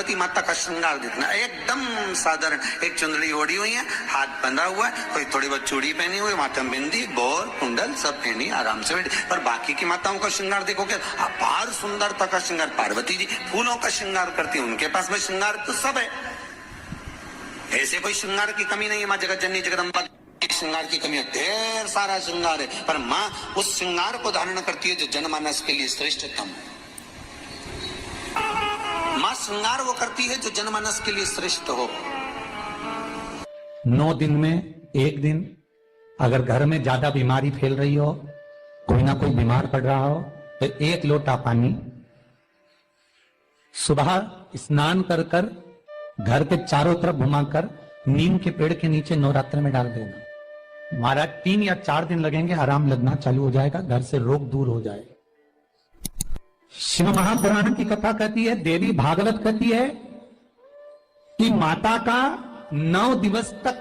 पार्वती माता का श्रृंगार देखना, एकदम साधारण, एक चुंदड़ी ओढ़ी हुई है, हाथ बंधा हुआ है, कोई थोड़ी बहुत चूड़ी पहनी हुई, माथा में बिंदी, बोर, कुंडल सब पहनी, आराम से बैठी। पर बाकी की माताओं का श्रृंगार देखोगे, अपार सुंदरता का श्रृंगार। पार्वती जी फूलों का श्रृंगार करती है, उनके पास में श्रृंगार तो सब है, ऐसे कोई श्रृंगार की कमी नहीं है। माँ जगत जननी जगदम्बा श्रृंगार की कमी है, ढेर सारा श्रृंगार है, पर माँ उस श्रृंगार को धारण करती है जो जनमानस के लिए श्रेष्ठतम है। माँ श्रृंगार वो करती है जो जनमानस के लिए श्रेष्ठ हो। 9 दिन में एक दिन अगर घर में ज्यादा बीमारी फैल रही हो, कोई ना कोई बीमार पड़ रहा हो, तो 1 लोटा पानी सुबह स्नान कर कर घर के चारों तरफ घुमाकर नीम के पेड़ के नीचे नवरात्र में डाल देना। महाराज 3 या 4 दिन लगेंगे, आराम लगना चालू हो जाएगा, घर से रोग दूर हो जाएगा। शिव महापुराण की कथा कहती है, देवी भागवत कहती है कि माता का 9 दिवस तक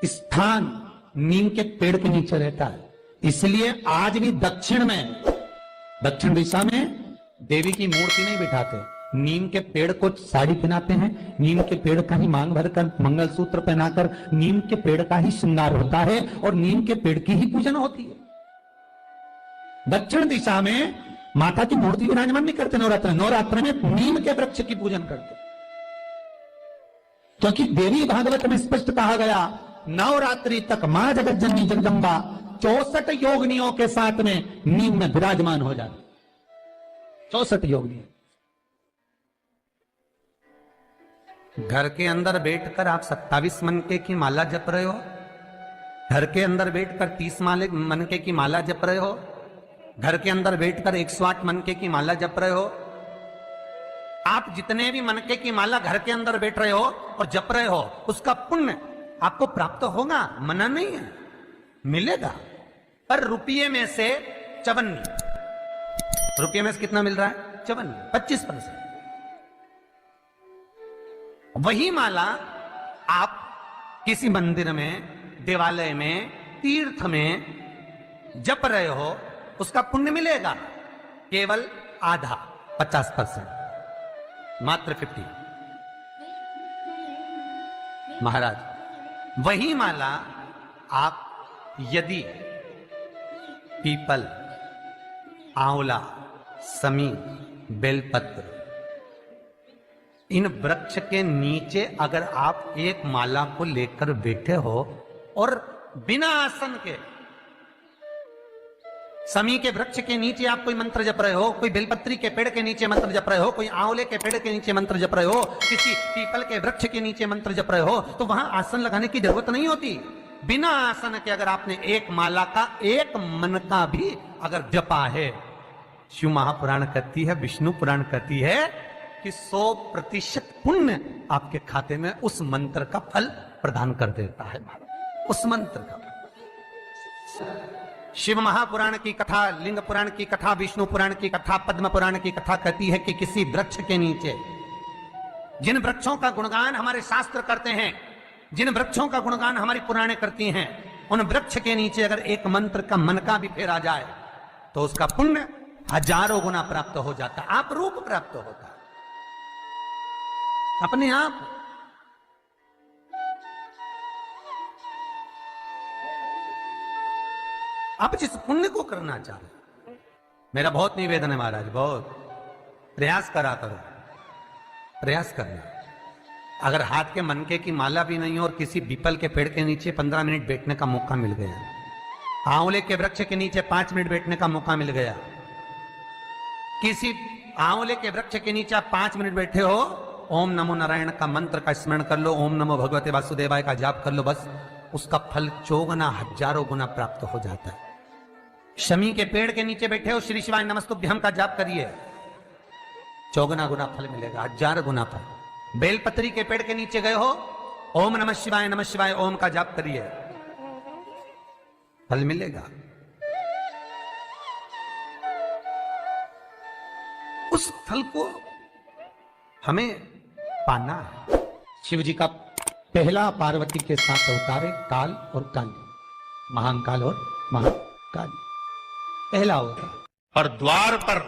स्थान नीम के पेड़ के नीचे रहता है। इसलिए आज भी दक्षिण दिशा में देवी की मूर्ति नहीं बिठाते, नीम के पेड़ को साड़ी पहनाते हैं, नीम के पेड़ का ही मांग भरकर मंगलसूत्र पहनाकर नीम के पेड़ का ही श्रृंगार होता है और नीम के पेड़ की ही पूजन होती है। दक्षिण दिशा में माता की मूर्ति विराजमान नहीं करते नवरात्र में नीम के वृक्ष की पूजन करते, क्योंकि देवी भागवत में स्पष्ट कहा गया, नवरात्रि तक मां जगत जननी जगदम्बा 64 योगिनियों के साथ में नीम में विराजमान हो जाती। 64 योगिनी। घर के अंदर बैठकर आप 27 मनके की माला जप रहे हो, घर के अंदर बैठकर 30 मनके की माला जप रहे हो, घर के अंदर बैठकर 108 मनके की माला जप रहे हो। आप जितने भी मनके की माला घर के अंदर बैठ रहे हो और जप रहे हो, उसका पुण्य आपको प्राप्त होगा, मना नहीं है, मिलेगा। पर रुपये में से 54, रुपये में से कितना मिल रहा है? 54, 25%। वही माला आप किसी मंदिर में, देवालय में, तीर्थ में जप रहे हो, उसका पुण्य मिलेगा केवल आधा, 50%, मात्र 50। महाराज वही माला आप यदि पीपल, आंवला, समी, बेलपत्र, इन वृक्ष के नीचे अगर आप एक माला को लेकर बैठे हो और बिना आसन के, समी के वृक्ष के नीचे आप कोई मंत्र जप रहे हो, कोई बेलपत्री के पेड़ के नीचे मंत्र जप रहे हो, कोई आंवले के पेड़ के नीचे मंत्र जप रहे हो, किसी पीपल के वृक्ष के नीचे मंत्र जप रहे हो, तो वहां आसन लगाने की जरूरत नहीं होती। बिना आसन के अगर आपने एक माला का एक मन का भी अगर जपा है, शिव महापुराण कहती है, विष्णु पुराण कहती है कि 100% पुण्य आपके खाते में उस मंत्र का फल प्रदान कर देता है। उस मंत्र का शिव महापुराण की कथा, लिंग पुराण की कथा, विष्णु पुराण की कथा, पद्म पुराण की कथा कहती है कि किसी वृक्ष के नीचे, जिन वृक्षों का गुणगान हमारे शास्त्र करते हैं, जिन वृक्षों का गुणगान हमारी पुराणे करती हैं, उन वृक्ष के नीचे अगर एक मंत्र का मन का भी फेरा जाए तो उसका पुण्य हजारों गुना प्राप्त हो जाता है, आप रूप प्राप्त होता है अपने आप। आप जिस पुण्य को करना चाह रहे, मेरा बहुत निवेदन है महाराज, बहुत प्रयास करा करो, प्रयास करना। अगर हाथ के मनके की माला भी नहीं हो और किसी पीपल के पेड़ के नीचे 15 मिनट बैठने का मौका मिल गया, आंवले के वृक्ष के नीचे 5 मिनट बैठने का मौका मिल गया, किसी आंवले के वृक्ष के नीचे आप 5 मिनट बैठे हो, ओम नमो नारायण का मंत्र का स्मरण कर लो, ओम नमो भगवते वासुदेवाय का जाप कर लो, बस उसका फल 4 गुना, हजारों गुना प्राप्त हो जाता है। शमी के पेड़ के नीचे बैठे हो, श्री शिवाय नमस्तुभ्यम का जाप करिए, 4 गुना फल मिलेगा, 1000 गुना फल। बेलपत्री के पेड़ के नीचे गए हो, ओम नमः शिवाय ओम का जाप करिए, फल मिलेगा। उस फल को हमें पाना है। शिव जी का पहला पार्वती के साथ अवतार है काल और काली, महाकाल और महाकाली, पहला अवतार। और द्वार पर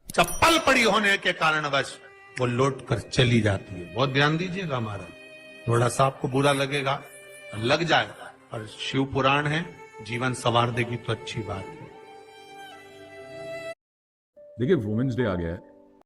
चप्पल पड़ी होने के कारणवश वो लौट कर चली जाती है। बहुत ध्यान दीजिएगा महाराज, थोड़ा सा आपको बुरा लगेगा, लग जाएगा, और शिव पुराण है, जीवन संवार देगी तो अच्छी बात है। देखिए वुमेन्स डे आ गया है,